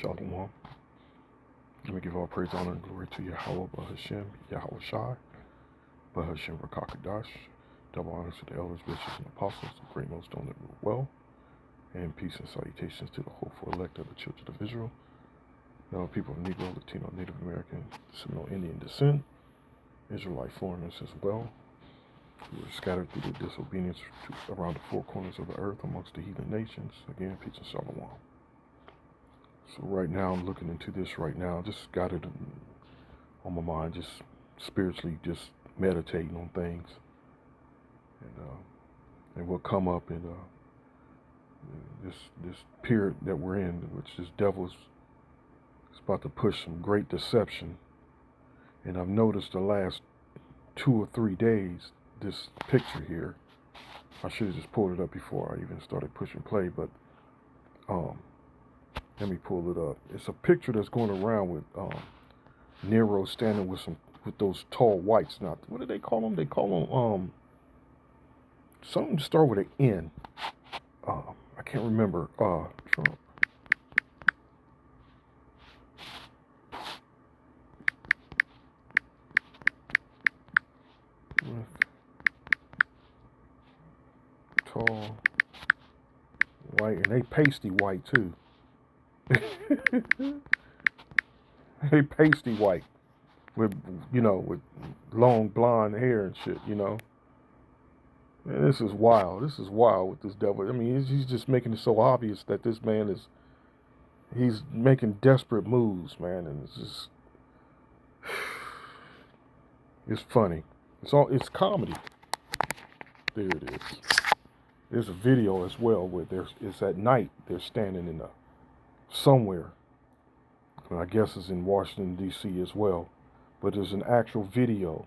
Shalom. Let me give all praise, honor, and glory to Yahweh, Bahashem, Yahweh Shai, Bahashem Rakakadash. Double honors to the elders, bishops, and apostles, the great most on that rule well, and peace and salutations to the hopeful elect of the children of Israel, the people of Negro, Latino, Native American, Seminole Indian descent, Israelite foreigners as well, who are scattered through the disobedience around the four corners of the earth amongst the heathen nations. Again, peace and shalom. So right now, I'm looking into this right now. Just got it on my mind, just spiritually, just meditating on things, and what come up in this period that we're in, which this devil is about to push some great deception. And I've noticed the last 2 or 3 days, this picture here. I should have just pulled it up before I even started pushing play, but let me pull it up. It's a picture that's going around with Nero standing with those tall whites. Now, what do they call them? They call them something to start with an N. I can't remember. Trump. Tall white, and they pasty white too. They pasty white with with long blonde hair and shit. And this is wild. This is wild with this devil. I mean, he's just making it so obvious that this man he's making desperate moves, man, and it's funny. It's comedy. There it is. There's a video as well where it's at night. They're standing in somewhere. And I guess it's in Washington D.C. as well. But there's an actual video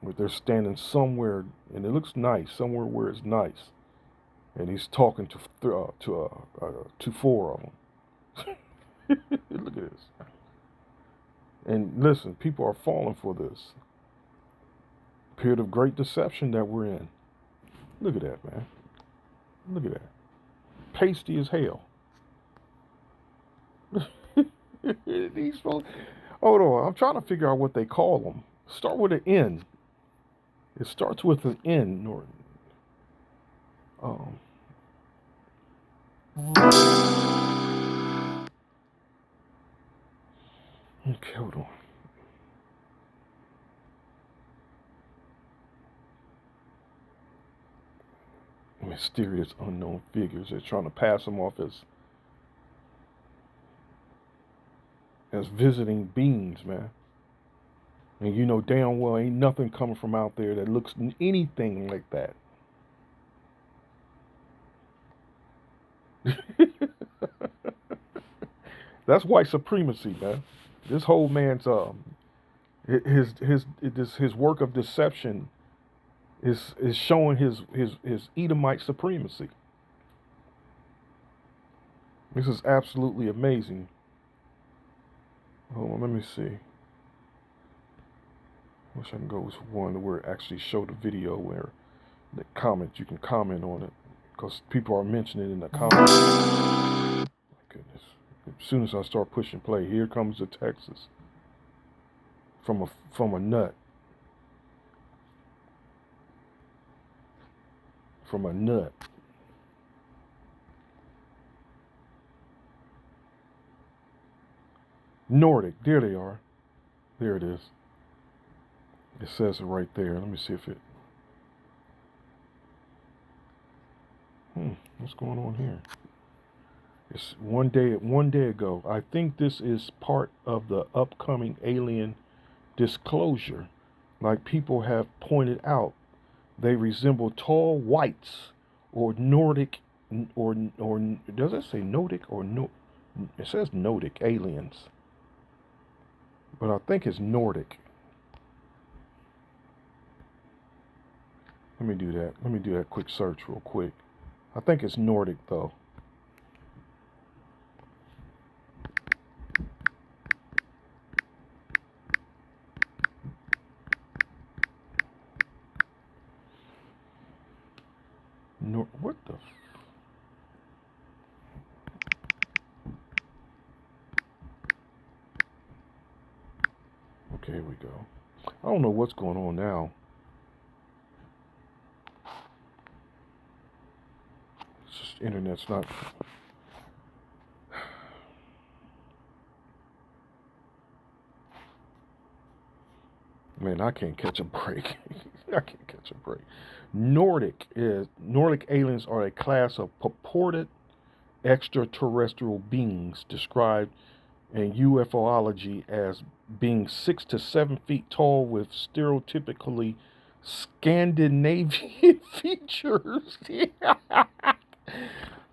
where they're standing somewhere, and it looks nice, somewhere where it's nice, and he's talking to 4 of them. Look at this. And listen, people are falling for this period of great deception that we're in. Look at that, man. Look at that. Pasty as hell. These folks. Hold on. I'm trying to figure out what they call them. Start with an N. It starts with an N, Norton. Okay, hold on. Mysterious unknown figures. They're trying to pass them off as visiting beings, man. And you know damn well ain't nothing coming from out there that looks anything like that. That's white supremacy, man. This whole man's his work of deception is showing his Edomite supremacy. This is absolutely amazing. Hold on, let me see. Wish I can go with one where it actually showed the video where the comments, you can comment on it, because people are mentioning it in the comments. My goodness. As soon as I start pushing play, here comes the Texas from a nut. From a nut. Nordic. There they are. There it is. It says it right there. Let me see if it. What's going on here? It's one day ago. I think this is part of the upcoming alien disclosure. Like people have pointed out, they resemble tall whites or Nordic, or does it say Nordic or no? It says Nordic aliens, but I think it's Nordic. Let me do that. Let me do that quick search real quick. I think it's Nordic though. What the? Okay, here we go. I don't know what's going on now. It's just internet's not. Man, I can't catch a break. I can't catch a break. Nordic aliens are a class of purported extraterrestrial beings described in UFOlogy as being 6 to 7 feet tall with stereotypically Scandinavian features,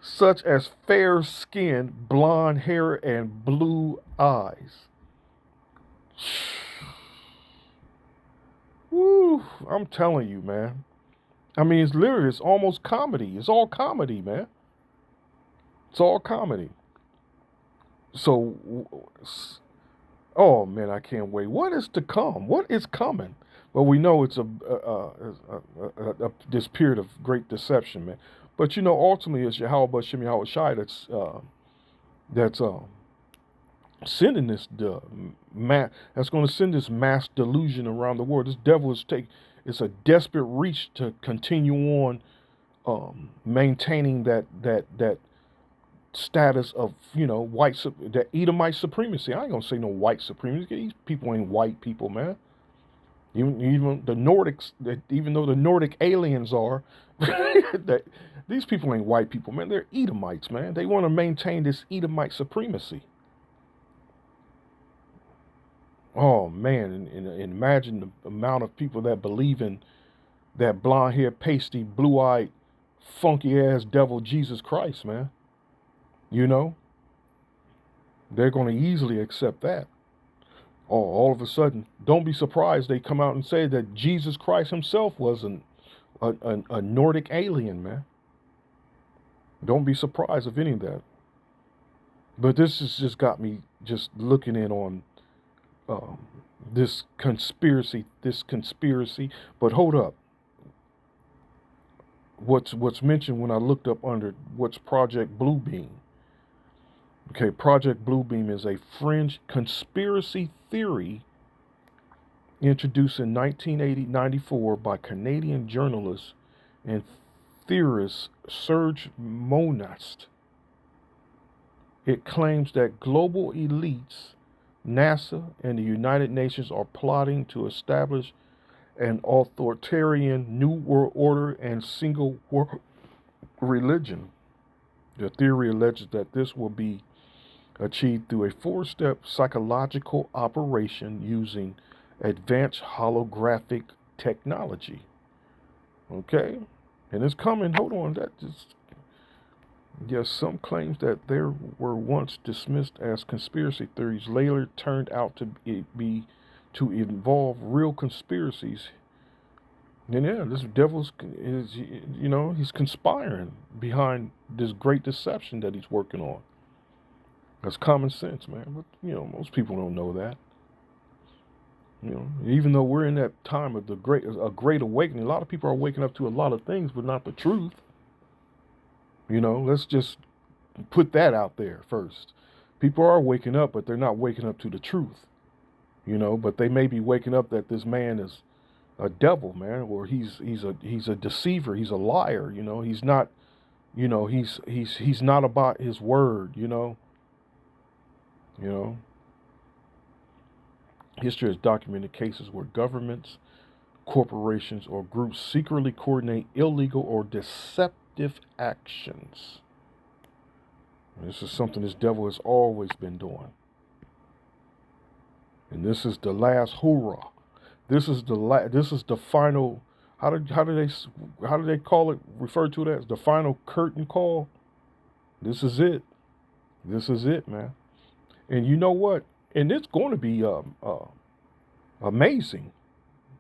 such as fair skin, blonde hair, and blue eyes. Woo, I'm telling you, man. I mean, it's almost comedy. It's all comedy, man. It's all comedy. So, oh man, I can't wait. What is to come? What is coming? Well, we know it's this period of great deception, man. But you know, ultimately, it's Yahweh Bashem Yahweh Shai that's sending this that's going to send this mass delusion around the world. This devil is it's a desperate reach to continue on maintaining that status of that Edomite supremacy. I ain't gonna say no white supremacy. These people ain't white people, man. Even the Nordics, even though the Nordic aliens are, that these people ain't white people, man. They're Edomites, man. They want to maintain this Edomite supremacy. Oh man, and imagine the amount of people that believe in that blonde-haired, pasty, blue-eyed, funky-ass devil Jesus Christ, man. You know, they're going to easily accept that. Oh, all of a sudden, don't be surprised they come out and say that Jesus Christ himself was a Nordic alien, man. Don't be surprised of any of that. But this has just got me just looking in on this conspiracy. But hold up. What's mentioned when I looked up under what's Project Bluebeam? Okay, Project Bluebeam is a fringe conspiracy theory introduced in 1994 by Canadian journalist and theorist Serge Monast. It claims that global elites, NASA, and the United Nations are plotting to establish an authoritarian new world order and single world religion. The theory alleges that this will be achieved through a 4-step psychological operation using advanced holographic technology. Okay? And it's coming. Hold on. Yes, some claims that there were once dismissed as conspiracy theories later turned out to be to involve real conspiracies. And yeah, this devil is, he's conspiring behind this great deception that he's working on. That's common sense, man. But, most people don't know that. Even though we're in that time of a great awakening, a lot of people are waking up to a lot of things, but not the truth. Let's just put that out there first. People are waking up, but they're not waking up to the truth. But they may be waking up that this man is a devil, man, or he's a deceiver, he's a liar. He's not, he's not about his word. History has documented cases where governments, corporations, or groups secretly coordinate illegal or deceptive actions. And this is something this devil has always been doing. And this is the last hoorah. This is the final. How do they call it? Refer to it as the final curtain call. This is it. This is it, man. And you know what? And it's going to be amazing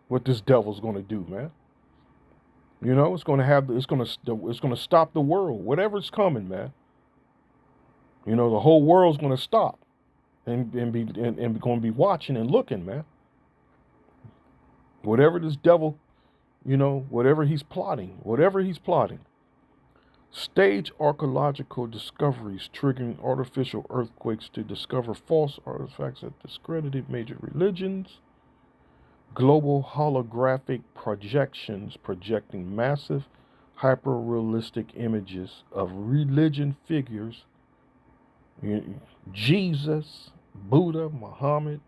what this devil's going to do, man. It's going to stop the world, whatever's coming, man. The whole world's going to stop and going to be watching and looking, man. Whatever this devil, whatever he's plotting. Stage archaeological discoveries triggering artificial earthquakes to discover false artifacts that discredited major religions. global holographic projections projecting massive hyper-realistic images of religion figures, Jesus, Buddha, Muhammad,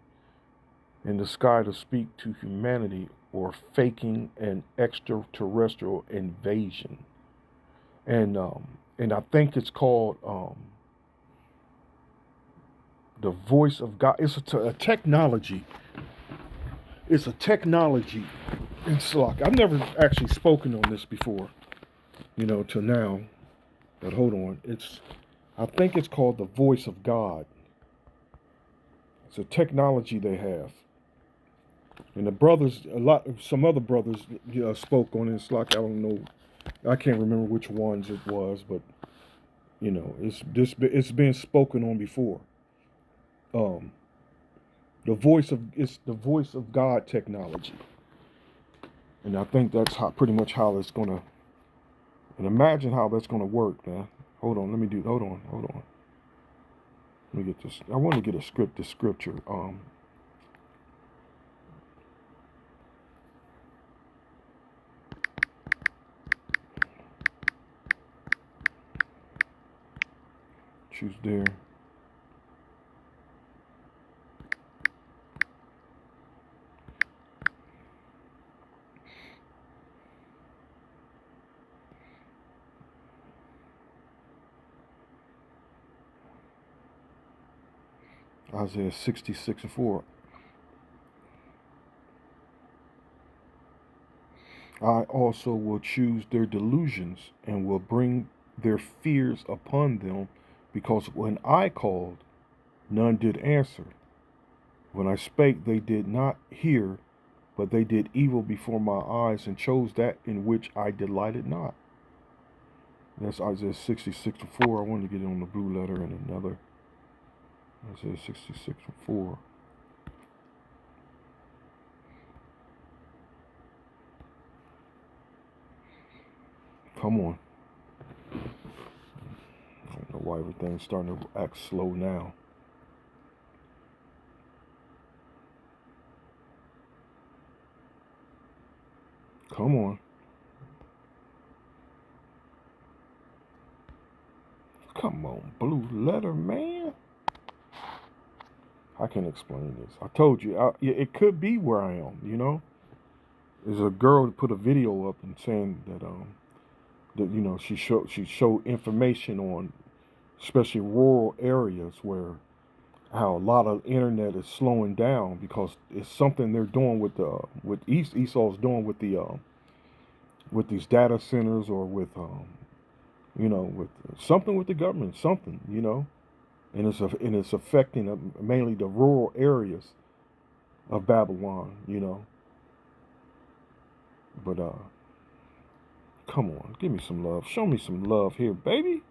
in the sky to speak to humanity, or faking an extraterrestrial invasion. And I think it's called the voice of God. It's a technology. It's a technology. It's like I've never actually spoken on this before, till now. But hold on, I think it's called the voice of God. It's a technology they have, and the brothers, some other brothers, spoke on it. It's like I don't know, I can't remember which ones it was, but it's been spoken on before. Um, it's the voice of God technology, and I think that's pretty much how it's gonna. And imagine how that's gonna work, man. Hold on, hold on. Let me get this. I want to get the scripture. Choose there. Isaiah 66:4. I also will choose their delusions and will bring their fears upon them, because when I called, none did answer. When I spake, they did not hear, but they did evil before my eyes and chose that in which I delighted not. That's Isaiah 66:4. I wanted to get it on the blue letter and another. Isaiah 66:4. Come on. I don't know why everything's starting to act slow now. Come on. Come on, blue letter, man. I can't explain this. I told you, it could be where I am. There's a girl that put a video up and saying that she showed information on, especially rural areas, where how a lot of internet is slowing down because it's something they're doing with Esau's doing with these data centers, or with something with the government, something. And it's affecting mainly the rural areas of Babylon. But come on, give me some love. Show me some love here, baby.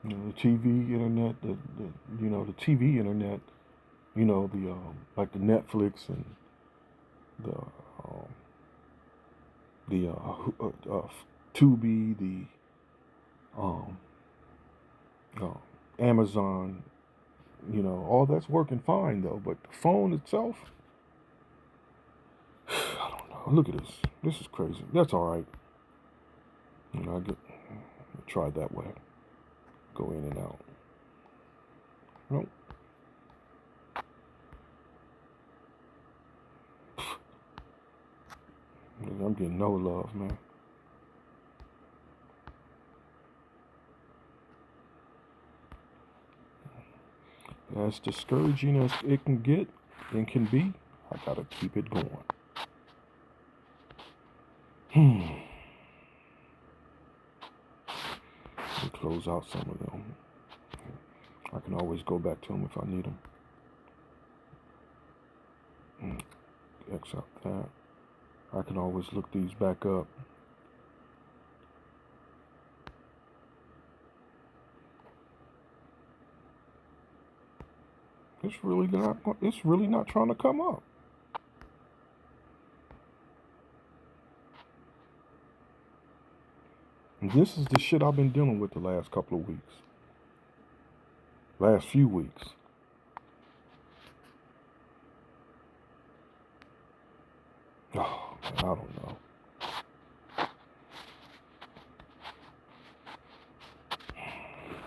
The TV internet, the TV internet, the like the Netflix and the um, Tubi, the um, uh, Amazon, all that's working fine though. But the phone itself, I don't know. Look at this. This is crazy. That's all right. I try that way. Go in and out. Nope. I'm getting no love, man. As discouraging as it can get and can be, I gotta keep it going. Let me close out some of them. I can always go back to them if I need them. X out that. I can always look these back up. It's really not trying to come up. And this is the shit I've been dealing with the last couple of weeks. Last few weeks. Oh, man, I don't know.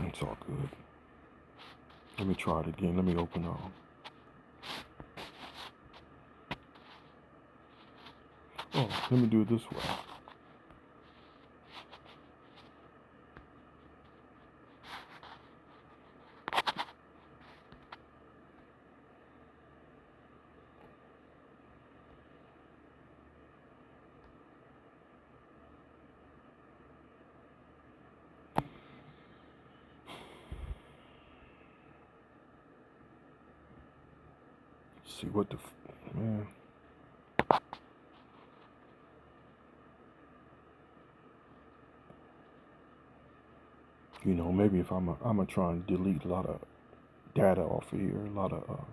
It's all good. Let me try it again. Let me open up. Oh, let me do it this way. See what the man. You know, maybe if I'm gonna try and delete a lot of data off of here, a lot of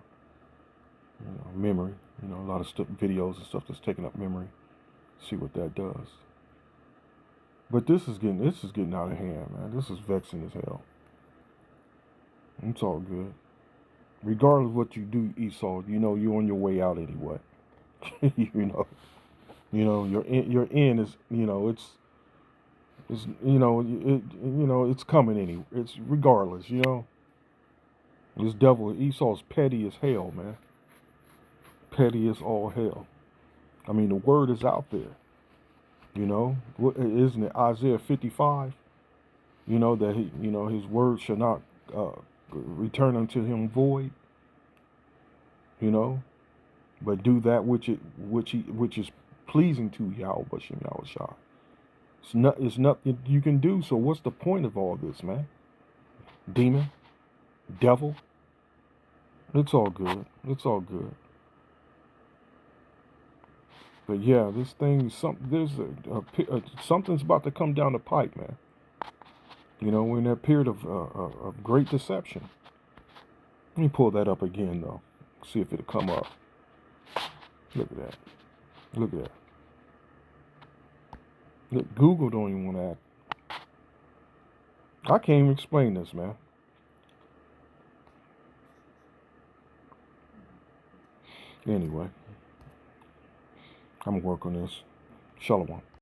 memory. You know, a lot of videos and stuff that's taking up memory. See what that does. But this is getting out of hand, man. This is vexing as hell. It's all good. Regardless of what you do, Esau, you know you're on your way out anyway. Your end is it's it's coming anyway. It's regardless. This devil Esau's petty as hell, man. Petty as all hell. I mean, the word is out there. Isn't it Isaiah 55? That his word shall not return unto him void. But do that which is pleasing to Yahweh Bashem Yahweh Shah. It's nothing you can do. So what's the point of all this, man? Demon, devil. It's all good. It's all good. But yeah, this thing, something's about to come down the pipe, man. We're in that period of great deception. Let me pull that up again, though. See if it'll come up. Look at that. Look at that. Look, Google don't even want to act. I can't even explain this, man. Anyway, I'm going to work on this. Shalom.